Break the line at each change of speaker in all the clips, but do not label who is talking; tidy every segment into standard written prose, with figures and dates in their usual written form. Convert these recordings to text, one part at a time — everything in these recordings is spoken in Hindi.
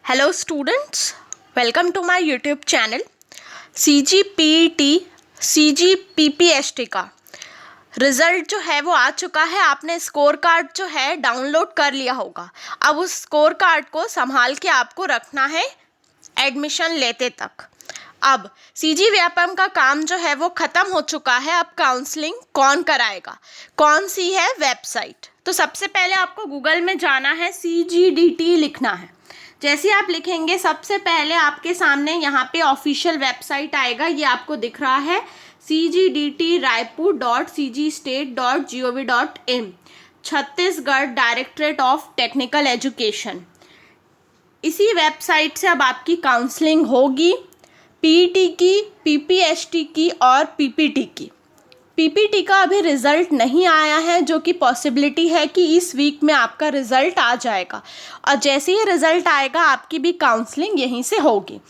Hello students, welcome to my YouTube channel. CGPPST का रिज़ल्ट जो है वो आ चुका है। आपने स्कोर कार्ड जो है डाउनलोड कर लिया होगा। अब उस स्कोर कार्ड को संभाल के आपको रखना है एडमिशन लेते तक। अब CG व्यापम का काम जो है वो ख़त्म हो चुका है। अब काउंसलिंग कौन कराएगा, कौन सी है वेबसाइट। तो सबसे पहले आपको गूगल में जाना है, CGDT लिखना है। जैसे आप लिखेंगे सबसे पहले आपके सामने यहाँ पे ऑफिशियल वेबसाइट आएगा। ये आपको दिख रहा है cgdt.raipur.cgstate.gov.in, Chhattisgarh directorate of technical education. इसी वेबसाइट से अब आपकी काउंसलिंग होगी, पीईटी की, पीपीएसटी की और पीपीटी की। पीपीटी का अभी रिज़ल्ट नहीं आया है, जो कि पॉसिबिलिटी है कि इस वीक में आपका रिज़ल्ट आ जाएगा। और जैसे ही रिज़ल्ट आएगा आपकी भी काउंसलिंग यहीं से होगी।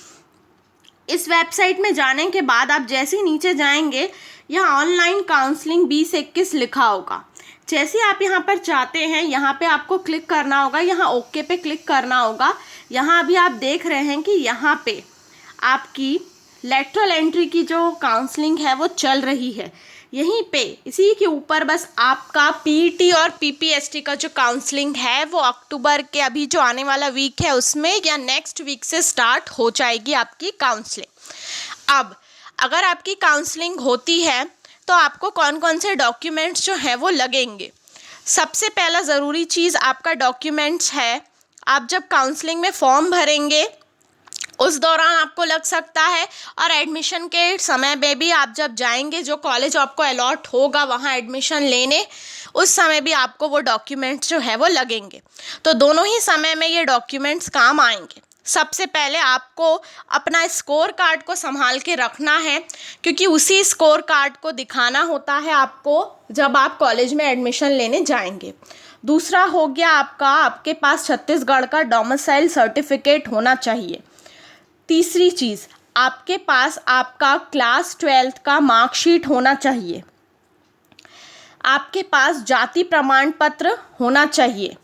इस वेबसाइट में जाने के बाद आप जैसे ही नीचे जाएंगे, यहाँ ऑनलाइन काउंसलिंग 2021 लिखा होगा। जैसे आप यहाँ पर जाते हैं, यहाँ पे आपको क्लिक करना होगा, यहाँ ओके पे क्लिक करना होगा। यहाँ अभी आप देख रहे हैं कि यहाँ पे आपकी लेटरल एंट्री की जो काउंसलिंग है वो चल रही है। यहीं पे इसी के ऊपर बस आपका पीईटी और पीपीएसटी का जो काउंसलिंग है वो अक्टूबर के अभी जो आने वाला वीक है उसमें या नेक्स्ट वीक से स्टार्ट हो जाएगी आपकी काउंसलिंग। अब अगर आपकी काउंसलिंग होती है तो आपको कौन कौन से डॉक्यूमेंट्स जो हैं वो लगेंगे। सबसे पहला ज़रूरी चीज़ आपका डॉक्यूमेंट्स है। आप जब काउंसलिंग में फॉर्म भरेंगे उस दौरान आपको लग सकता है, और एडमिशन के समय में भी आप जब जाएंगे, जो कॉलेज आपको अलॉट होगा वहाँ एडमिशन लेने, उस समय भी आपको वो डॉक्यूमेंट्स जो है वो लगेंगे। तो दोनों ही समय में ये डॉक्यूमेंट्स काम आएंगे। सबसे पहले आपको अपना स्कोर कार्ड को संभाल के रखना है, क्योंकि उसी स्कोर कार्ड को दिखाना होता है आपको जब आप कॉलेज में एडमिशन लेने जाएंगे। दूसरा हो गया आपके पास छत्तीसगढ़ का डोमिसाइल सर्टिफिकेट होना चाहिए। तीसरी चीज़, आपके पास आपका क्लास 12th का मार्कशीट होना चाहिए। आपके पास जाति प्रमाण पत्र होना चाहिए।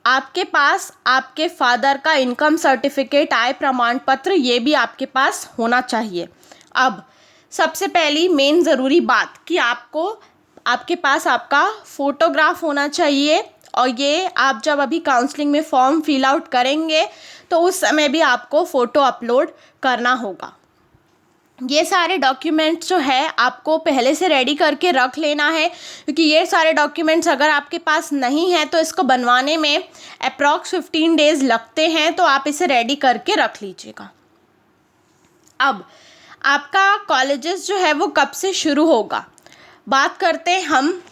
आपके पास आपके फादर का इनकम सर्टिफिकेट, आय प्रमाण पत्र, ये भी आपके पास होना चाहिए। अब सबसे पहली मेन ज़रूरी बात कि आपके पास आपका फ़ोटोग्राफ होना चाहिए। और ये आप जब अभी काउंसलिंग में फॉर्म फिल आउट करेंगे तो उस समय भी आपको फ़ोटो अपलोड करना होगा। ये सारे डॉक्यूमेंट्स जो है आपको पहले से रेडी करके रख लेना है, क्योंकि ये सारे डॉक्यूमेंट्स अगर आपके पास नहीं है तो इसको बनवाने में अप्रॉक्स 15 डेज़ लगते हैं। तो आप इसे रेडी करके रख लीजिएगा। अब आपका कॉलेजेस जो है वो कब से शुरू होगा, बात करते हैं हम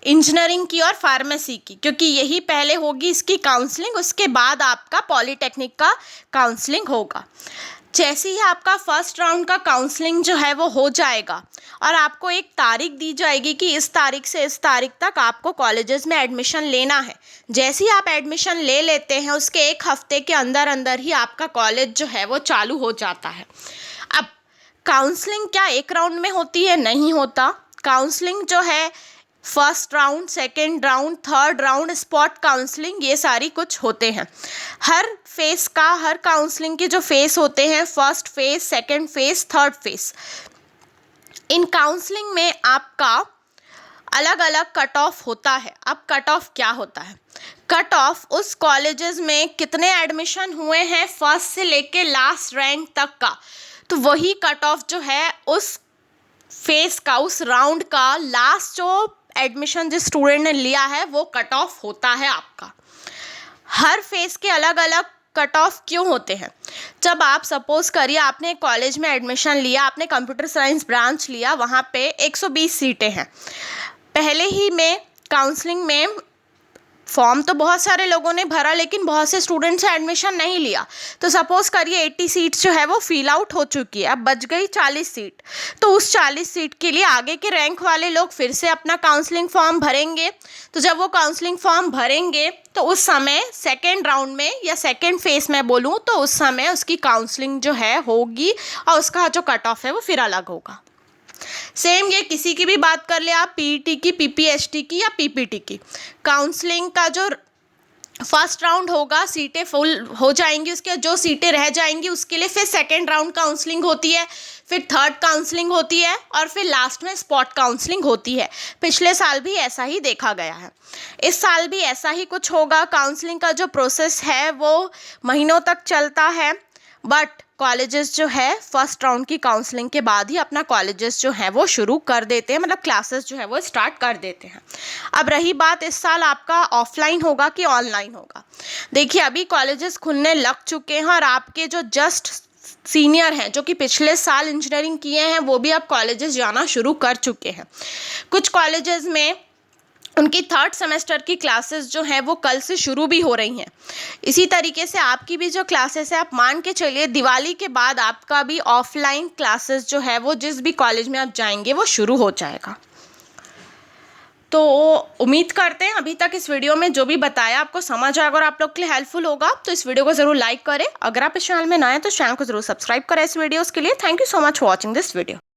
इंजीनियरिंग की और फार्मेसी की, क्योंकि यही पहले होगी इसकी काउंसलिंग, उसके बाद आपका पॉलीटेक्निक का काउंसलिंग होगा। जैसे ही आपका फर्स्ट राउंड का काउंसलिंग जो है वो हो जाएगा और आपको एक तारीख दी जाएगी कि इस तारीख से इस तारीख तक आपको कॉलेजेस में एडमिशन लेना है। जैसे ही आप एडमिशन ले लेते हैं उसके एक हफ्ते के अंदर अंदर ही आपका कॉलेज जो है वो चालू हो जाता है। अब काउंसलिंग क्या एक राउंड में होती है? नहीं होता। काउंसलिंग जो है first round, second round, third round, spot counselling, ये सारी कुछ होते हैं। हर काउंसलिंग के जो फेस होते हैं, first phase, second phase, third phase, इन काउंसलिंग में आपका अलग अलग कट ऑफ होता है। अब कट ऑफ क्या होता है? कट ऑफ उस कॉलेजेस में कितने एडमिशन हुए हैं फर्स्ट से लेके लास्ट रैंक तक का, तो वही कट ऑफ जो है उस फेज का, उस राउंड का लास्ट जो एडमिशन जिस स्टूडेंट ने लिया है वो कट ऑफ होता है आपका। हर फेज के अलग अलग कट ऑफ क्यों होते हैं? जब आप सपोज करिए आपने कॉलेज में एडमिशन लिया, आपने कंप्यूटर साइंस ब्रांच लिया, वहाँ पे 120 सीटें हैं। पहले ही में काउंसलिंग में फॉर्म तो बहुत सारे लोगों ने भरा, लेकिन बहुत से स्टूडेंट्स ने एडमिशन नहीं लिया। तो सपोज़ करिए 80 सीट्स जो है वो फिल आउट हो चुकी है, अब बच गई 40 सीट। तो उस 40 सीट के लिए आगे के रैंक वाले लोग फिर से अपना काउंसलिंग फॉर्म भरेंगे। तो जब वो काउंसलिंग फॉर्म भरेंगे तो उस समय सेकेंड राउंड में या सेकेंड फेज में बोलूँ तो उस समय उसकी काउंसलिंग जो है होगी और उसका जो कट ऑफ है वो फिर अलग होगा। सेम ये किसी की भी बात कर ले आप, पीईटी की, पीपीएसटी की या पीपीटी की, काउंसलिंग का जो फर्स्ट राउंड होगा, सीटें फुल हो जाएंगी, उसके जो सीटें रह जाएंगी उसके लिए फिर सेकेंड राउंड काउंसलिंग होती है, फिर थर्ड काउंसलिंग होती है और फिर लास्ट में स्पॉट काउंसलिंग होती है। पिछले साल भी ऐसा ही देखा गया है, इस साल भी ऐसा ही कुछ होगा। काउंसलिंग का जो प्रोसेस है वो महीनों तक चलता है, बट कॉलेजेस जो है फर्स्ट राउंड की काउंसलिंग के बाद ही अपना कॉलेजेस जो है वो शुरू कर देते हैं, मतलब क्लासेस जो है वो स्टार्ट कर देते हैं। अब रही बात इस साल आपका ऑफलाइन होगा कि ऑनलाइन होगा। देखिए अभी कॉलेजेस खुलने लग चुके हैं और आपके जो जस्ट सीनियर हैं जो कि पिछले साल इंजीनियरिंग किए हैं वो भी अब कॉलेजेस जाना शुरू कर चुके हैं। कुछ कॉलेजेस में उनकी थर्ड सेमेस्टर की क्लासेस जो हैं वो कल से शुरू भी हो रही हैं। इसी तरीके से आपकी भी जो क्लासेस है, आप मान के चलिए दिवाली के बाद आपका भी ऑफलाइन क्लासेस जो है वो जिस भी कॉलेज में आप जाएंगे वो शुरू हो जाएगा। तो उम्मीद करते हैं अभी तक इस वीडियो में जो भी बताया आपको समझ आएगा और आप लोग के लिए हेल्पफुल होगा। तो इस वीडियो को ज़रूर लाइक करें, अगर आप इस चैनल में नए हैं तो चैनल को ज़रूर सब्सक्राइब करें इस वीडियोज़ के लिए। Thank you so much for watching this video.